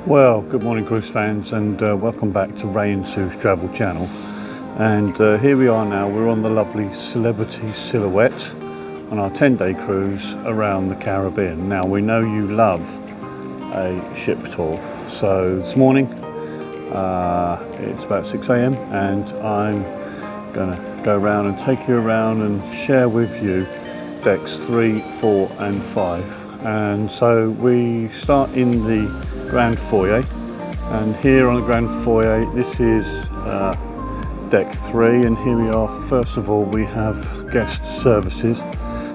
Well, good morning cruise fans, and welcome back to Ray and Sue's travel channel. And here we are now, we're on the lovely Celebrity Silhouette on our 10-day cruise around the Caribbean. Now, we know you love a ship tour, so this morning it's about 6 a.m. and I'm gonna go around and take you around and share with you decks 3, 4 and 5. And so we start in the Grand Foyer, and here on the Grand Foyer this is deck 3, and here we are. First of all, we have guest services.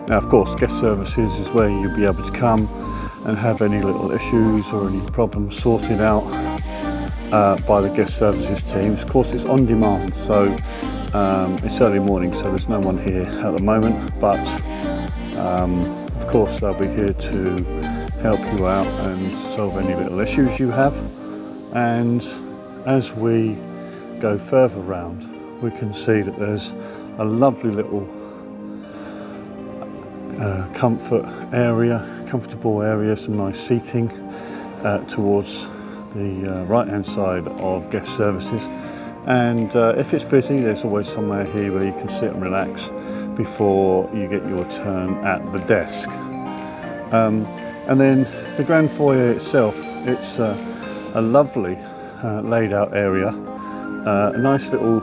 Now, of course, guest services is where you'll be able to come and have any little issues or any problems sorted out by the guest services teams. Of course, it's on demand, so it's early morning, so there's no one here at the moment, but of course they'll be here to help you out and solve any little issues you have. And as we go further around, we can see that there's a lovely little comfortable area, some nice seating towards the right hand side of guest services. And if it's busy, there's always somewhere here where you can sit and relax before you get your turn at the desk. And then the Grand Foyer itself, it's a lovely laid out area, a nice little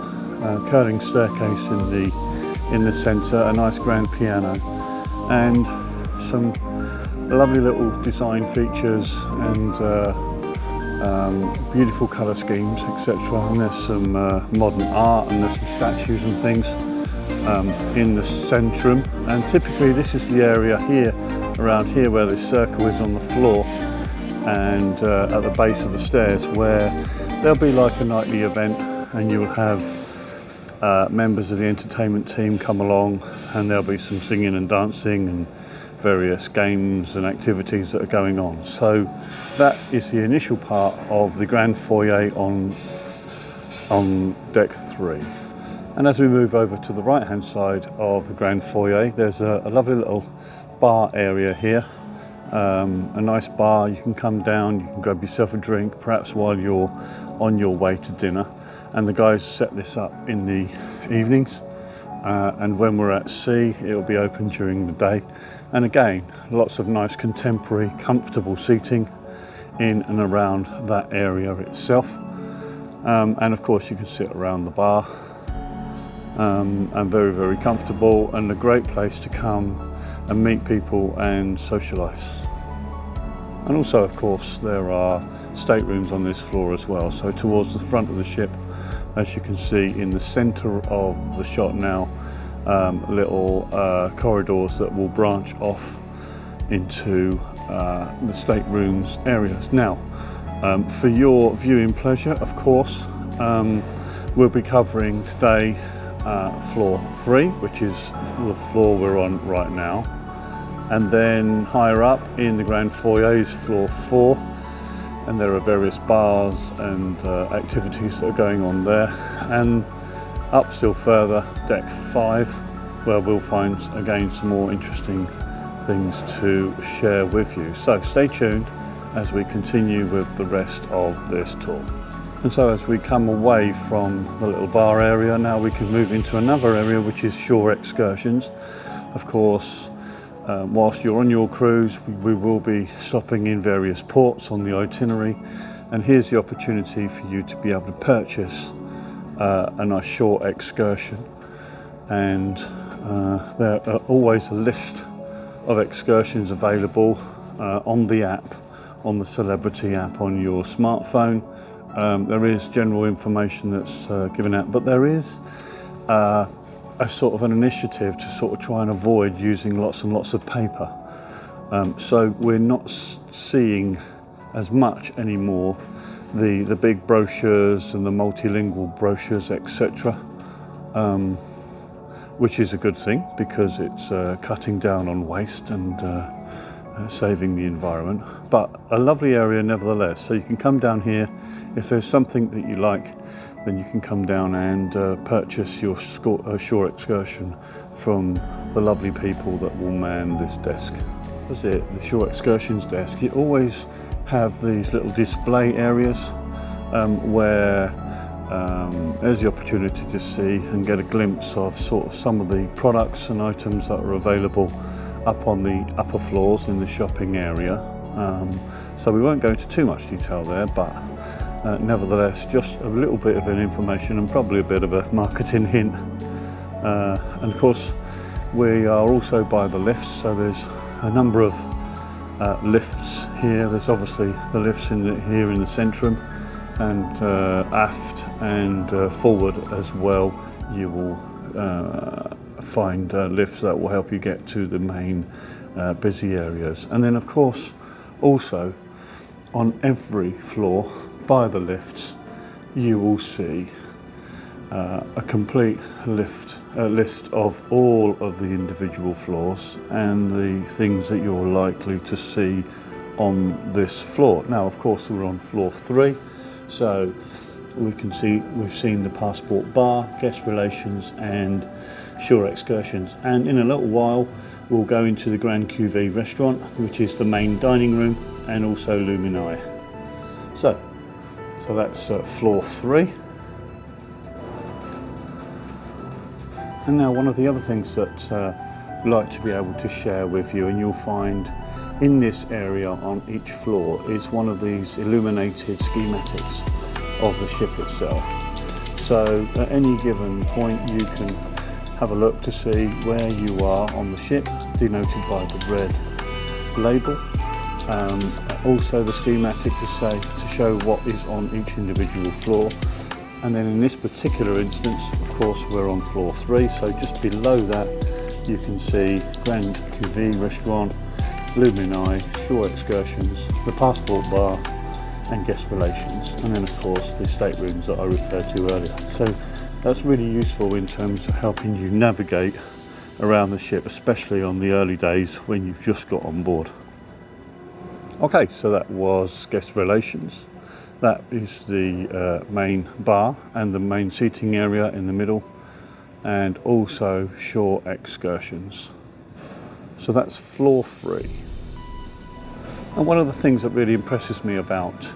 curving staircase in the centre, a nice grand piano, and some lovely little design features and beautiful colour schemes, etc. And there's some modern art, and there's some statues and things in the centrum. And typically this is the area here, around here, where the circle is on the floor, and at the base of the stairs, where there'll be like a nightly event, and you'll have members of the entertainment team come along, and there'll be some singing and dancing and various games and activities that are going on. So that is the initial part of the Grand Foyer on deck 3. And as we move over to the right hand side of the Grand Foyer, there's a lovely little bar area here, a nice bar. You can come down, you can grab yourself a drink, perhaps while you're on your way to dinner. And the guys set this up in the evenings, and when we're at sea it'll be open during the day. And again, lots of nice contemporary comfortable seating in and around that area itself. And of course you can sit around the bar, and very, very comfortable, and a great place to come and meet people and socialise. And also, of course, there are staterooms on this floor as well. So towards the front of the ship, as you can see in the centre of the shot now, little corridors that will branch off into the staterooms areas. Now, for your viewing pleasure, of course, we'll be covering today floor 3, which is the floor we're on right now. And then higher up in the Grand Foyer is floor 4, and there are various bars and activities that are going on there. And up still further, deck 5, where we'll find again some more interesting things to share with you. So stay tuned as we continue with the rest of this tour. And so as we come away from the little bar area, now we can move into another area, which is shore excursions. Of course, whilst you're on your cruise, we will be stopping in various ports on the itinerary, and here's the opportunity for you to be able to purchase a nice shore excursion. And there are always a list of excursions available on the app, on the Celebrity app on your smartphone. There is general information that's given out, but there is a sort of an initiative to sort of try and avoid using lots and lots of paper. So we're not seeing as much anymore the big brochures and the multilingual brochures, etc., which is a good thing, because it's cutting down on waste and saving the environment. But a lovely area nevertheless. So you can come down here. If there's something that you like, then you can come down and purchase your shore excursion from the lovely people that will man this desk. That's it, the shore excursions desk. It always have these little display areas where there's the opportunity to see and get a glimpse of sort of some of the products and items that are available up on the upper floors in the shopping area. So we won't go into too much detail there, but nevertheless, just a little bit of an information and probably a bit of a marketing hint. And of course, we are also by the lifts, so there's a number of lifts here. There's obviously the lifts here in the centrum, and aft and forward as well. You will find lifts that will help you get to the main busy areas. And then of course, also on every floor by the lifts, you will see a complete list of all of the individual floors and the things that you're likely to see on this floor. Now, of course, we're on floor 3, so we've seen the passport bar, guest relations, and shore excursions. And in a little while, we'll go into the Grand Cuvée restaurant, which is the main dining room, and also Lumini. So that's floor 3. And now one of the other things that I'd like to be able to share with you, and you'll find in this area on each floor, is one of these illuminated schematics of the ship itself. So at any given point you can have a look to see where you are on the ship, denoted by the red label. Also the schematic to show what is on each individual floor. And then in this particular instance, of course, we're on floor 3, so just below that you can see Grand Cuvée restaurant, Lumini, shore excursions, the passport bar, and guest relations, and then of course the staterooms that I referred to earlier. So that's really useful in terms of helping you navigate around the ship, especially on the early days when you've just got on board. Okay, so that was guest relations. That is the main bar and the main seating area in the middle, and also shore excursions. So that's floor 3. And one of the things that really impresses me about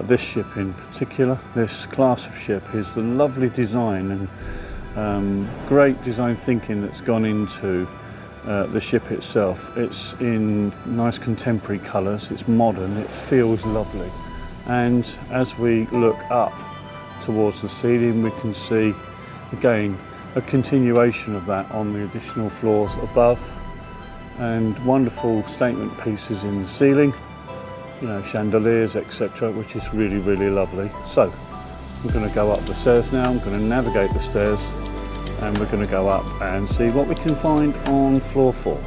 this ship in particular, this class of ship, is the lovely design and great design thinking that's gone into the ship itself. It's in nice contemporary colours, it's modern, it feels lovely. And as we look up towards the ceiling, we can see again a continuation of that on the additional floors above, and wonderful statement pieces in the ceiling, you know, chandeliers, etc., which is really, really lovely. So I'm going to go up the stairs now. I'm going to navigate the stairs, and we're going to go up and see what we can find on floor 4.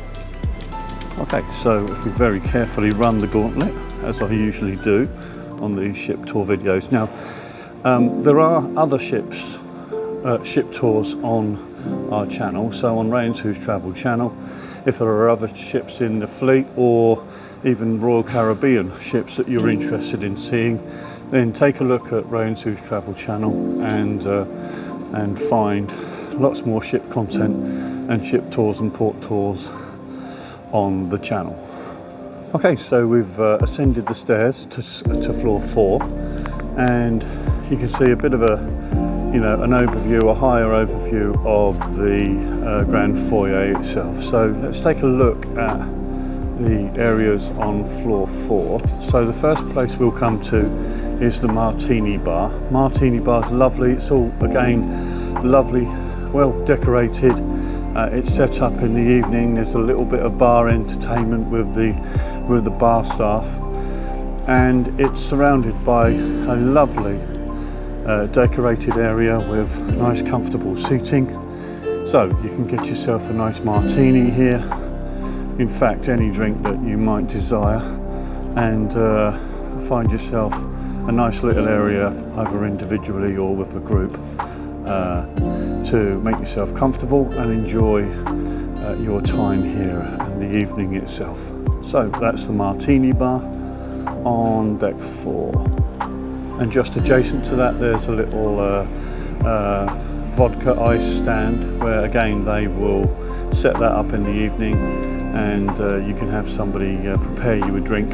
Okay, so if we very carefully run the gauntlet, as I usually do on these ship tour videos. Now, there are other ship tours on our channel, so on Ray and Sue's Travel channel. If there are other ships in the fleet, or even Royal Caribbean ships that you're interested in seeing, then take a look at Ray and Sue's Travel channel and find lots more ship content and ship tours and port tours on the channel. Okay, so we've ascended the stairs to floor 4, and you can see a bit of an overview, a higher overview of the grand foyer itself. So let's take a look at the areas on floor 4. So the first place we'll come to is the Martini Bar. Martini Bar is lovely. It's all, again, lovely, well decorated. It's set up in the evening. There's a little bit of bar entertainment with the bar staff, and it's surrounded by a lovely decorated area with nice comfortable seating. So you can get yourself a nice martini here, in fact any drink that you might desire, and find yourself a nice little area either individually or with a group to make yourself comfortable and enjoy your time here and the evening itself. So that's the Martini Bar on deck 4, and just adjacent to that there's a little vodka ice stand, where again they will set that up in the evening, and you can have somebody prepare you a drink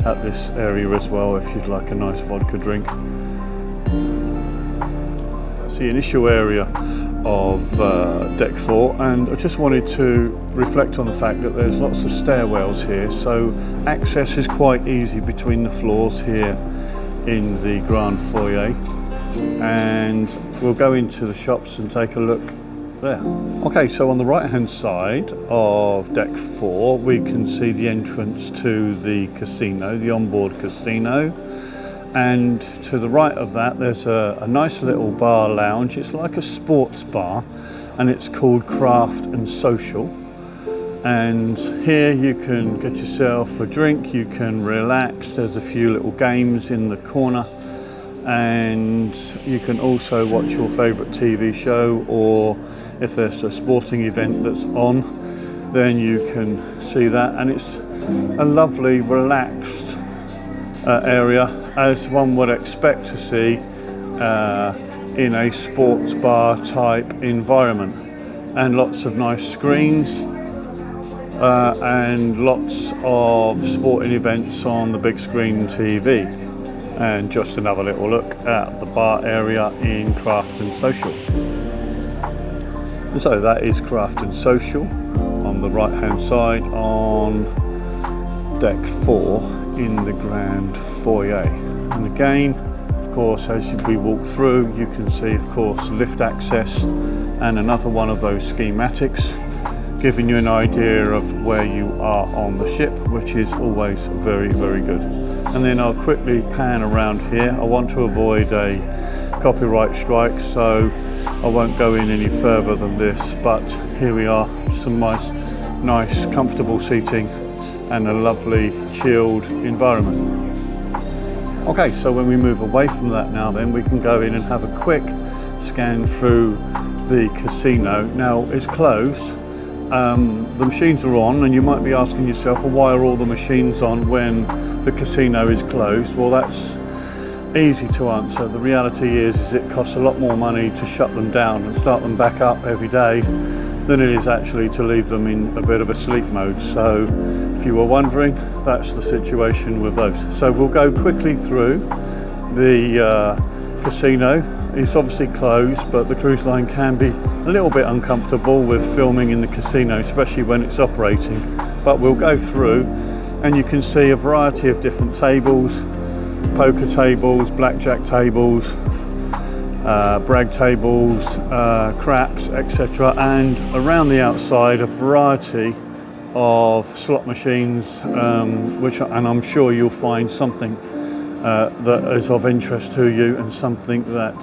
at this area as well if you'd like a nice vodka drink. That's the initial area of deck 4, and I just wanted to reflect on the fact that there's lots of stairwells here, so access is quite easy between the floors here in the grand foyer, and we'll go into the shops and take a look there. Okay, so on the right hand side of deck 4 we can see the entrance to the casino, the onboard casino, and to the right of that there's a nice little bar lounge. It's like a sports bar and it's called Craft and Social, and here you can get yourself a drink, you can relax, there's a few little games in the corner, and you can also watch your favourite TV show, or if there's a sporting event that's on, then you can see that, and it's a lovely relaxed area as one would expect to see in a sports bar type environment, and lots of nice screens and lots of sporting events on the big screen TV. And just another little look at the bar area in Craft and Social. So that is Craft and Social on the right hand side on deck 4 in the grand foyer. And again, of course, as we walk through, you can see, of course, lift access and another one of those schematics, giving you an idea of where you are on the ship, which is always very, very good. And then I'll quickly pan around here. I want to avoid a copyright strike, so I won't go in any further than this, but here we are, some nice comfortable seating and a lovely chilled environment. Okay, so when we move away from that now, then we can go in and have a quick scan through the casino. Now it's closed. The machines are on, and you might be asking yourself, well, why are all the machines on when the casino is closed? Well, that's easy to answer. The reality is it costs a lot more money to shut them down and start them back up every day than it is actually to leave them in a bit of a sleep mode. So if you were wondering, that's the situation with those. So we'll go quickly through the casino. It's obviously closed, but the cruise line can be a little bit uncomfortable with filming in the casino, especially when it's operating. But we'll go through and you can see a variety of different tables, poker tables, blackjack tables, brag tables, craps, etc. And around the outside a variety of slot machines, and I'm sure you'll find something that is of interest to you and something that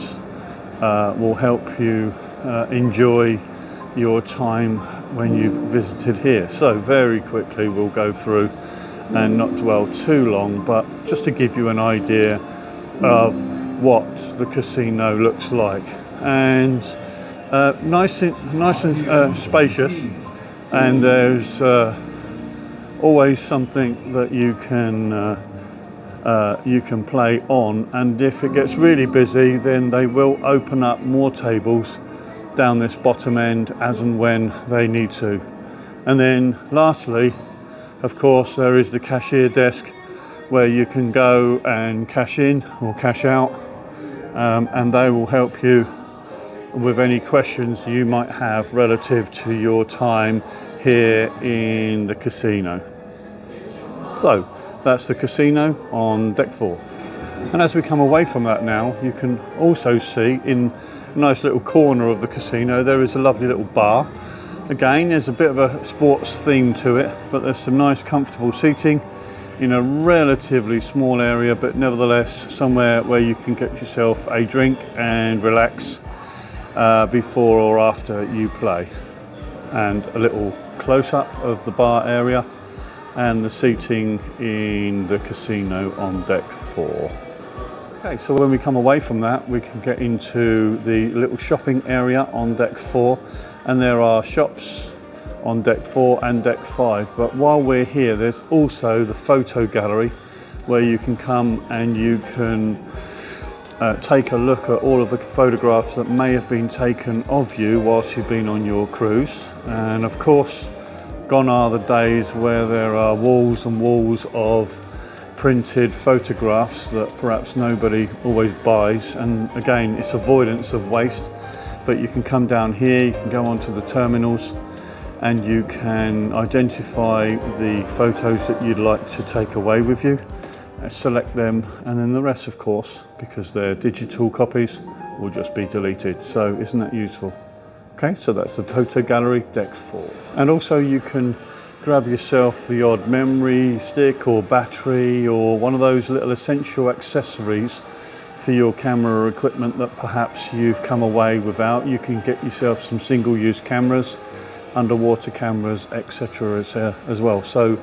will help you enjoy your time when you've visited here. So very quickly we'll go through and not dwell too long, but just to give you an idea of what the casino looks like. And nice and spacious, and there's always something that you can play on, and if it gets really busy then they will open up more tables down this bottom end as and when they need to. And then lastly, of course, there is the cashier desk where you can go and cash in or cash out, and they will help you with any questions you might have relative to your time here in the casino. So that's the casino on deck 4. And as we come away from that now, you can also see in a nice little corner of the casino there is a lovely little bar. Again, there's a bit of a sports theme to it, but there's some nice comfortable seating in a relatively small area, but nevertheless somewhere where you can get yourself a drink and relax before or after you play. And a little close-up of the bar area and the seating in the casino on deck 4. Okay, so when we come away from that, we can get into the little shopping area on deck 4, and there are shops on deck 4 and deck 5. But while we're here, there's also the photo gallery where you can come and you can take a look at all of the photographs that may have been taken of you whilst you've been on your cruise. And of course, gone are the days where there are walls and walls of printed photographs that perhaps nobody always buys, and again, it's avoidance of waste. But you can come down here, you can go onto the terminals, and you can identify the photos that you'd like to take away with you, select them, and then the rest, of course, because they're digital copies, will just be deleted. So isn't that useful? Okay, so that's the photo gallery, deck 4. And also you can grab yourself the odd memory stick or battery or one of those little essential accessories for your camera or equipment that perhaps you've come away without. You can get yourself some single-use cameras, underwater cameras, etc. as well. So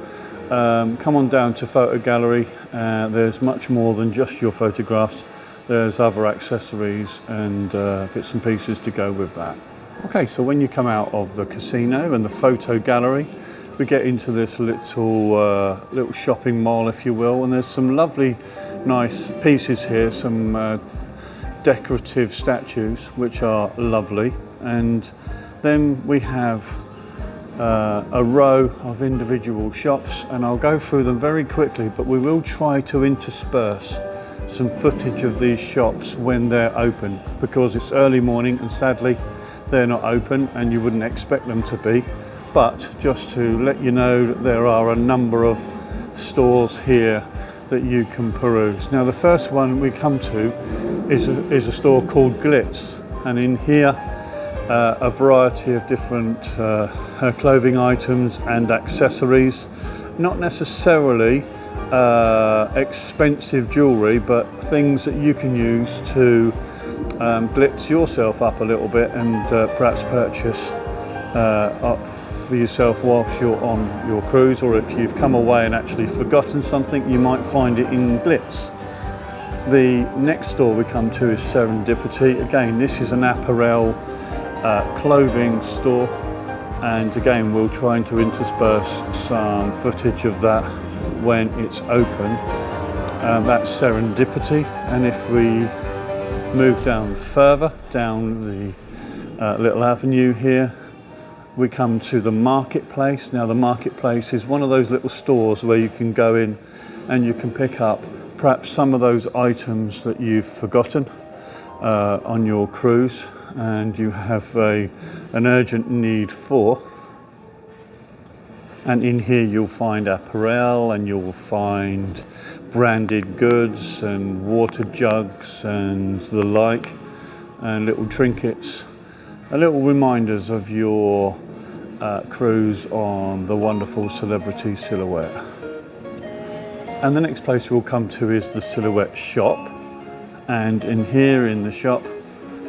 come on down to photo gallery. There's much more than just your photographs. There's other accessories and bits and pieces to go with that. Okay, so when you come out of the casino and the photo gallery, we get into this little shopping mall, if you will, and there's some lovely, nice pieces here, some decorative statues, which are lovely. And then we have a row of individual shops, and I'll go through them very quickly, but we will try to intersperse some footage of these shops when they're open, because it's early morning and sadly they're not open and you wouldn't expect them to be. But just to let you know that there are a number of stores here that you can peruse. Now the first one we come to is a store called Glitz, and in here a variety of different clothing items and accessories, not necessarily expensive jewellery, but things that you can use to glitz yourself up a little bit and perhaps purchase up for yourself whilst you're on your cruise, or if you've come away and actually forgotten something, you might find it in Glitz. The next store we come to is Serendipity. Again, this is an apparel clothing store, and again we'll try to intersperse some footage of that when it's open. That's Serendipity, and if we move down further down the little avenue here, we come to the marketplace. Now the marketplace is one of those little stores where you can go in and you can pick up perhaps some of those items that you've forgotten on your cruise and you have an urgent need for. And in here you'll find apparel, and you'll find branded goods and water jugs and the like, and little trinkets, little reminders of your cruise on the wonderful Celebrity Silhouette. And the next place we'll come to is the Silhouette shop, and in here in the shop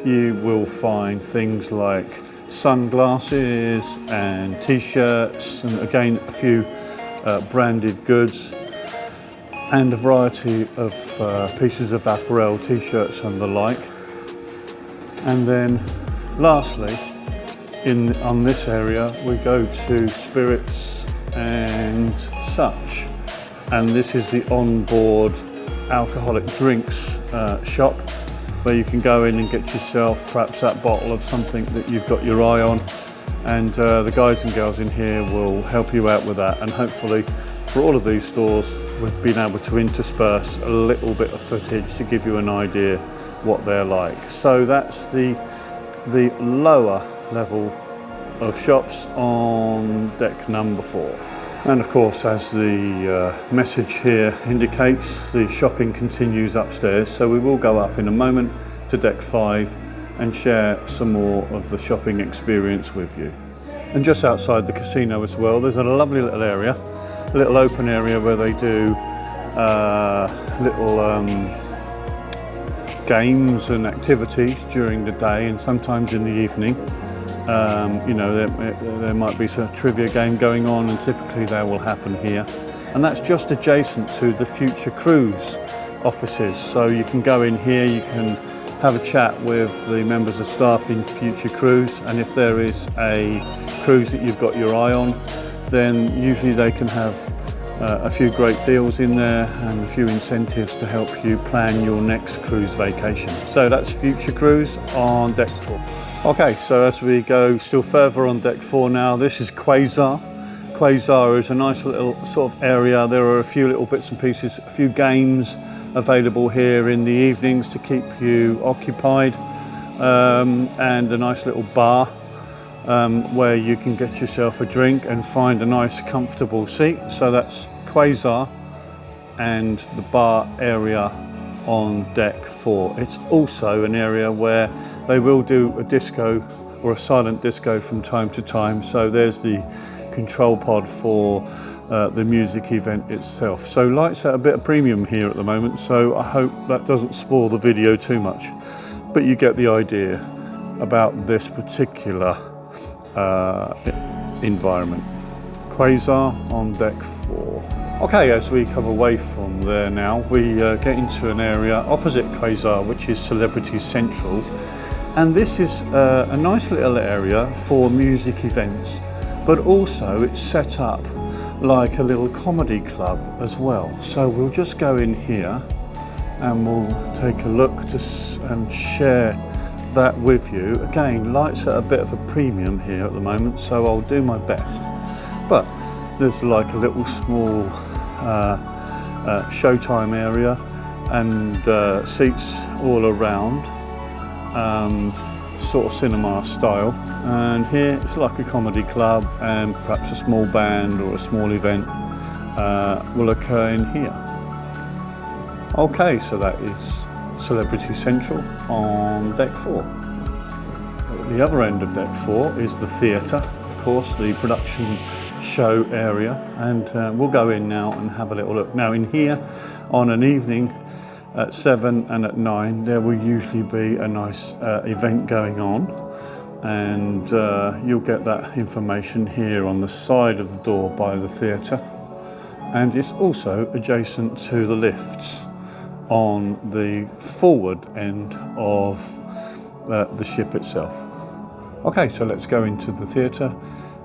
you will find things like sunglasses and t-shirts, and again a few branded goods, and a variety of pieces of apparel, t-shirts and the like. And then lastly, on this area we go to spirits and such, and this is the onboard alcoholic drinks shop, where you can go in and get yourself perhaps that bottle of something that you've got your eye on, and the guys and girls in here will help you out with that. And hopefully for all of these stores we've been able to intersperse a little bit of footage to give you an idea what they're like. So that's the lower level of shops on deck number 4. And of course, as the message here indicates, the shopping continues upstairs, so we will go up in a moment to deck 5 and share some more of the shopping experience with you. And just outside the casino as well, there's a lovely little area, a little open area where they do little games and activities during the day and sometimes in the evening. You know, there might be some trivia game going on, and typically they will happen here. And that's just adjacent to the Future Cruise offices. So you can go in here, you can have a chat with the members of staff in Future Cruise, and if there is a cruise that you've got your eye on, then usually they can have a few great deals in there and a few incentives to help you plan your next cruise vacation. So that's Future Cruise on deck 4. Okay, so as we go still further on deck 4 now, this is Quasar, Quasar is a nice little sort of area. There are a few little bits and pieces, a few games available here in the evenings to keep you occupied, and a nice little bar where you can get yourself a drink and find a nice comfortable seat. So that's Quasar and the bar area on deck 4. It's also an area where they will do a disco or a silent disco from time to time. So there's the control pod for the music event itself. So lights at a bit of premium here at the moment, so I hope that doesn't spoil the video too much, but you get the idea about this particular environment. Quasar on deck 4. Okay, as we come away from there now, we get into an area opposite Quasar, which is Celebrity Central, and this is a nice little area for music events, but also it's set up like a little comedy club as well. So we'll just go in here and we'll take a look and share that with you. Again, lights at a bit of a premium here at the moment, so I'll do my best. But there's like a little small showtime area and seats all around, sort of cinema style, and here it's like a comedy club, and perhaps a small band or a small event will occur in here. Okay, so that is Celebrity Central on deck 4. At the other end of deck 4 is the theatre, of course, the production show area, and we'll go in now and have a little look. Now in here on an evening at 7 and at 9 there will usually be a nice event going on, and you'll get that information here on the side of the door by the theatre, and it's also adjacent to the lifts on the forward end of the ship itself. Okay, so let's go into the theatre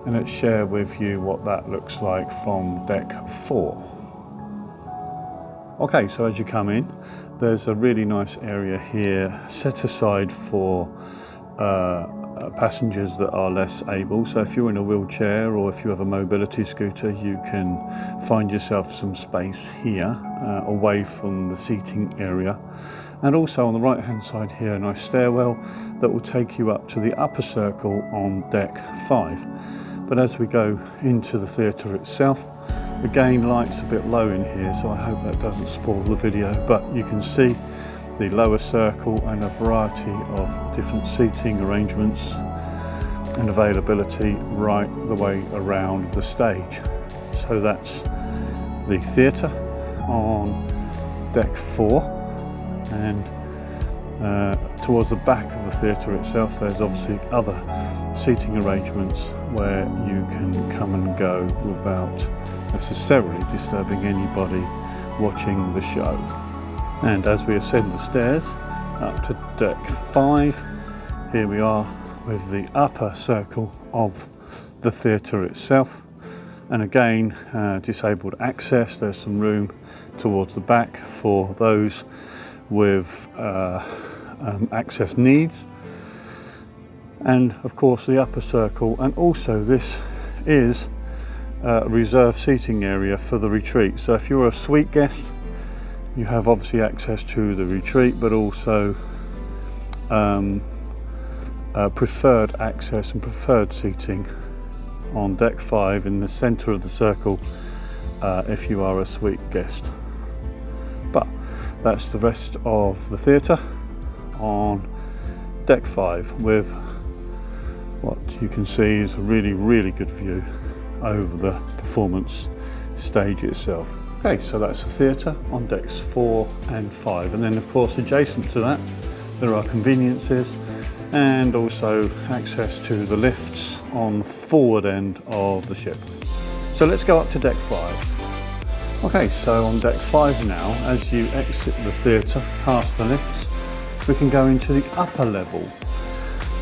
and let's share with you what that looks like from deck 4. Okay, so as you come in, there's a really nice area here set aside for passengers that are less able. So if you're in a wheelchair or if you have a mobility scooter, you can find yourself some space here away from the seating area. And also on the right hand side here, a nice stairwell that will take you up to the upper circle on deck 5. But as we go into the theatre itself, again, lights a bit low in here, so I hope that doesn't spoil the video, but you can see the lower circle and a variety of different seating arrangements and availability right the way around the stage. So that's the theatre on deck 4, and towards the back of the theatre itself there's obviously other seating arrangements where you can come and go without necessarily disturbing anybody watching the show. And as we ascend the stairs up to deck 5, here we are with the upper circle of the theatre itself, and again disabled access. There's some room towards the back for those with access needs, and of course the upper circle, and also this is a reserved seating area for the retreat. So if you're a suite guest, you have obviously access to the retreat, but also preferred access and preferred seating on deck 5 in the centre of the circle if you are a suite guest. But that's the rest of the theatre on deck 5, with what you can see is a really good view over the performance stage itself. Okay, so that's the theatre on decks 4 and 5, and then of course adjacent to that there are conveniences and also access to the lifts on the forward end of the ship. So let's go up to deck 5. Okay, so on deck 5 now, as you exit the theatre past the lifts, we can go into the upper level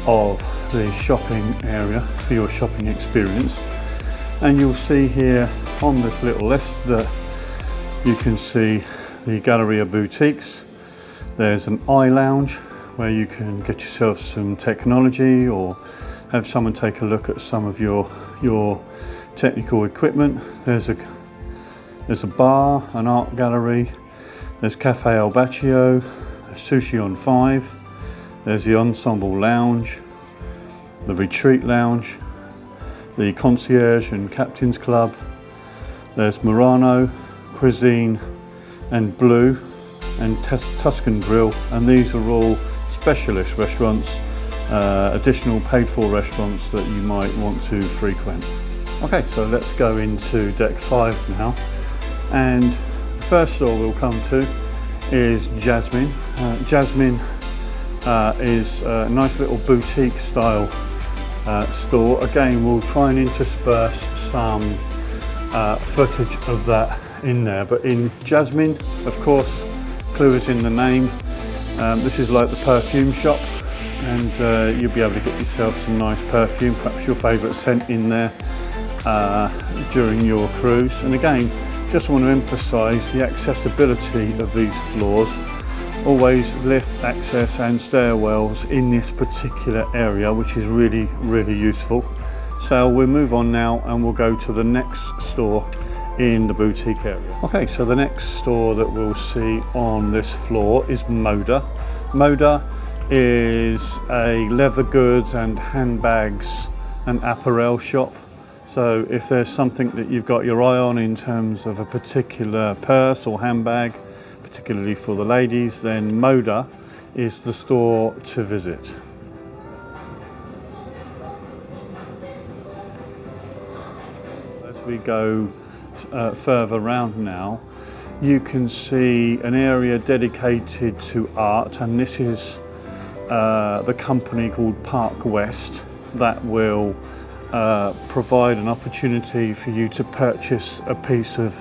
of the shopping area for your shopping experience, and you'll see here on this little list that you can see the Galleria Boutiques. There's an eye lounge where you can get yourself some technology or have someone take a look at some of your technical equipment. There's a bar, an art gallery, there's Cafe Al Baccio, Sushi on 5, there's the Ensemble Lounge, the Retreat Lounge, the Concierge and Captain's Club, there's Murano, Cuisine and Blue and Tuscan Grill, and these are all specialist restaurants, additional paid for restaurants that you might want to frequent. Okay, so let's go into deck 5 now, and the first store we'll come to is Jasmine. Jasmine is a nice little boutique style store. Again, we'll try and intersperse some footage of that in there, but in Jasmine, of course, clue is in the name. This is like the perfume shop, and you'll be able to get yourself some nice perfume, perhaps your favourite scent in there during your cruise. And again, just want to emphasise the accessibility of these floors. Always lift access and stairwells in this particular area, which is really useful. So we'll move on now and we'll go to the next store in the boutique area. Okay, so the next store that we'll see on this floor is Moda. Moda is a leather goods and handbags and apparel shop. So if there's something that you've got your eye on in terms of a particular purse or handbag, particularly for the ladies, then Moda is the store to visit. As we go further round now, you can see an area dedicated to art, and this is the company called Park West that will provide an opportunity for you to purchase a piece of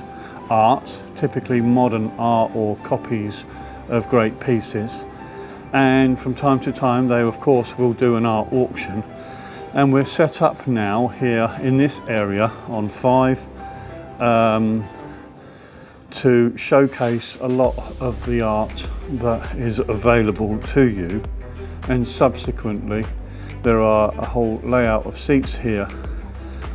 art, typically modern art or copies of great pieces. And from time to time they of course will do an art auction, and we're set up now here in this area on 5 to showcase a lot of the art that is available to you, and subsequently there are a whole layout of seats here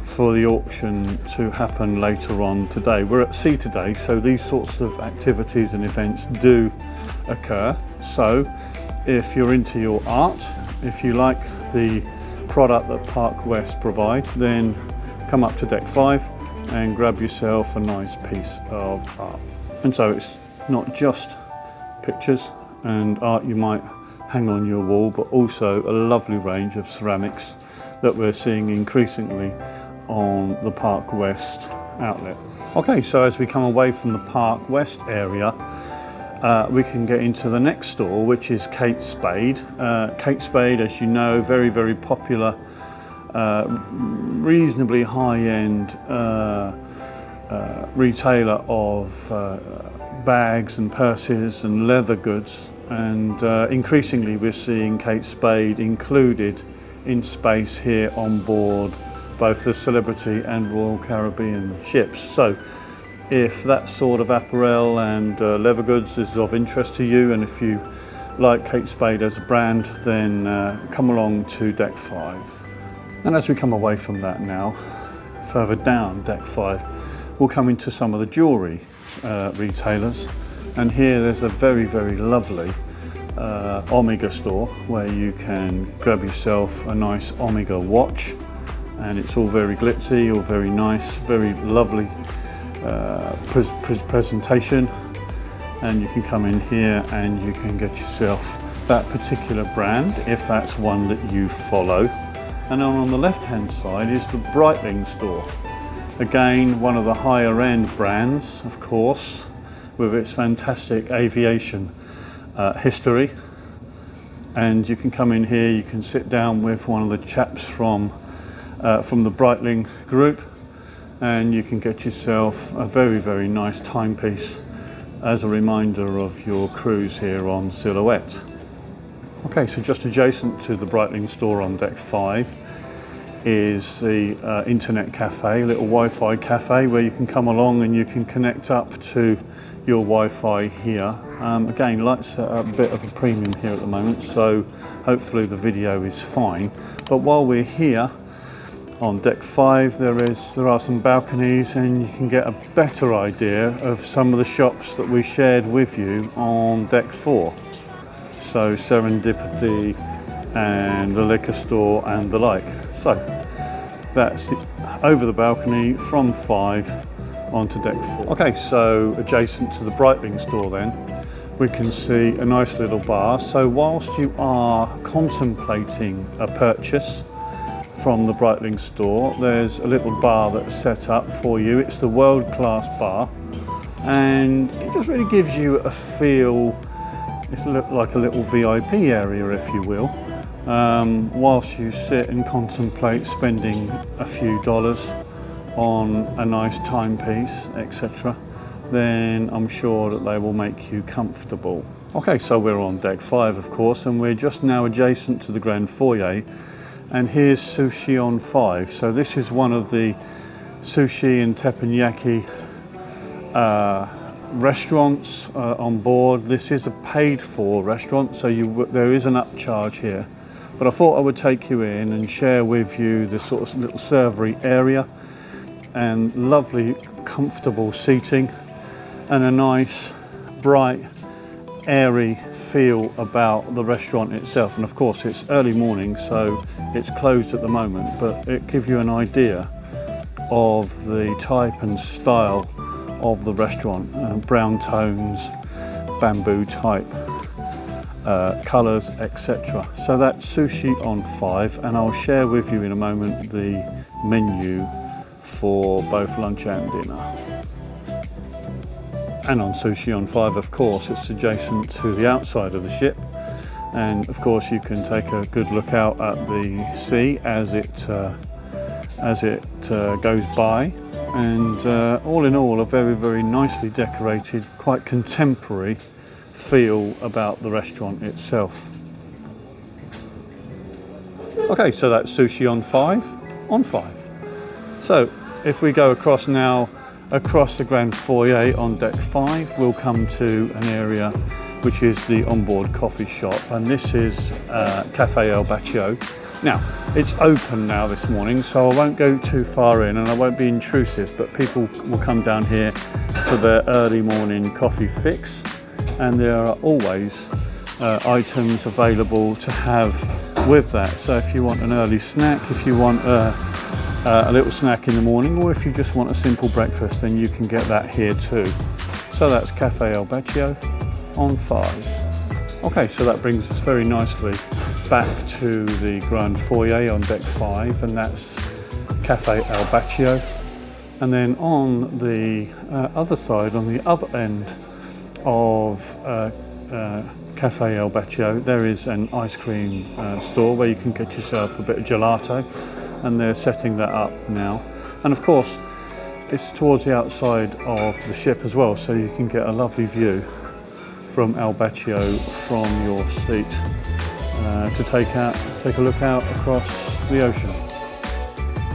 for the auction to happen later on today. We're at sea today, so these sorts of activities and events do occur. So if you're into your art, if you like the product that Park West provide, then come up to deck 5 and grab yourself a nice piece of art. And so it's not just pictures and art you might hang on your wall, but also a lovely range of ceramics that we're seeing increasingly on the Park West outlet. Okay, so as we come away from the Park West area, we can get into the next store, which is Kate Spade. Kate Spade, as you know, very popular, reasonably high-end retailer of bags and purses and leather goods, and increasingly we're seeing Kate Spade included in space here on board both the Celebrity and Royal Caribbean ships. So if that sort of apparel and leather goods is of interest to you, and if you like Kate Spade as a brand, then come along to deck 5. And as we come away from that now, further down deck 5, we'll come into some of the jewellery retailers, and here there's a very lovely Omega store where you can grab yourself a nice Omega watch, and it's all very glitzy, all very nice, very lovely presentation, and you can come in here and you can get yourself that particular brand if that's one that you follow. And then on the left hand side is the Breitling store, again one of the higher end brands, of course, with its fantastic aviation history. And you can come in here, you can sit down with one of the chaps from the Breitling group, and you can get yourself a very nice timepiece as a reminder of your cruise here on Silhouette. Okay, so just adjacent to the Breitling store on deck 5 is the internet cafe, little Wi-Fi cafe where you can come along and you can connect up to your Wi-Fi here. Again, lights are a bit of a premium here at the moment, so hopefully the video is fine. But while we're here, On deck 5 there are some balconies, and you can get a better idea of some of the shops that we shared with you on deck 4. So Serendipity and the liquor store and the like. So that's over the balcony from 5 onto deck 4. Okay, so adjacent to the Breitling store then, we can see a nice little bar. So whilst you are contemplating a purchase from the Breitling store, there's a little bar that's set up for you. It's the world-class bar, and it just really gives you a feel. It's like a little VIP area, if you will, whilst you sit and contemplate spending a few dollars on a nice timepiece, etc. Then I'm sure that they will make you comfortable. Okay, so we're on deck 5, of course, and we're just now adjacent to the grand foyer. And here's Sushi on 5. So this is one of the sushi and teppanyaki restaurants on board. This is a paid-for restaurant, so there is an upcharge here. But I thought I would take you in and share with you the sort of little servery area, and lovely, comfortable seating, and a nice, bright, airy feel about the restaurant itself. And of course it's early morning, so it's closed at the moment, but it gives you an idea of the type and style of the restaurant. Brown tones, bamboo type colours, etc. So that's Sushi on 5, and I'll share with you in a moment the menu for both lunch and dinner. And on Sushi on 5, of course, it's adjacent to the outside of the ship, and of course you can take a good look out at the sea as it goes by. And all in all, a very, very nicely decorated, quite contemporary feel about the restaurant itself. Okay, so that's Sushi on 5 on 5. So if we go across now, across the grand foyer on deck 5, we'll come to an area which is the onboard coffee shop, and this is Cafe El Baccio. Now, it's open now this morning, so I won't go too far in and I won't be intrusive, but people will come down here for their early morning coffee fix, and there are always items available to have with that. So if you want an early snack, if you want a little snack in the morning, or if you just want a simple breakfast, then you can get that here too. So that's Cafe El Baccio on 5. Okay, so that brings us very nicely back to the grand foyer on deck 5, and that's Cafe El Baccio. And then on the other side, on the other end of Cafe El Baccio, there is an ice cream store where you can get yourself a bit of gelato, and they're setting that up now. And of course it's towards the outside of the ship as well, so you can get a lovely view from El Baccio from your seat to take a look out across the ocean.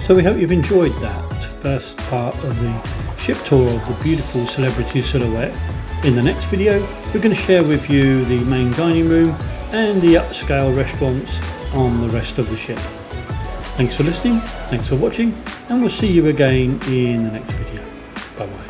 So we hope you've enjoyed that first part of the ship tour of the beautiful Celebrity Silhouette. In the next video we're going to share with you the main dining room and the upscale restaurants on the rest of the ship. Thanks for listening, thanks for watching, and we'll see you again in the next video. Bye bye.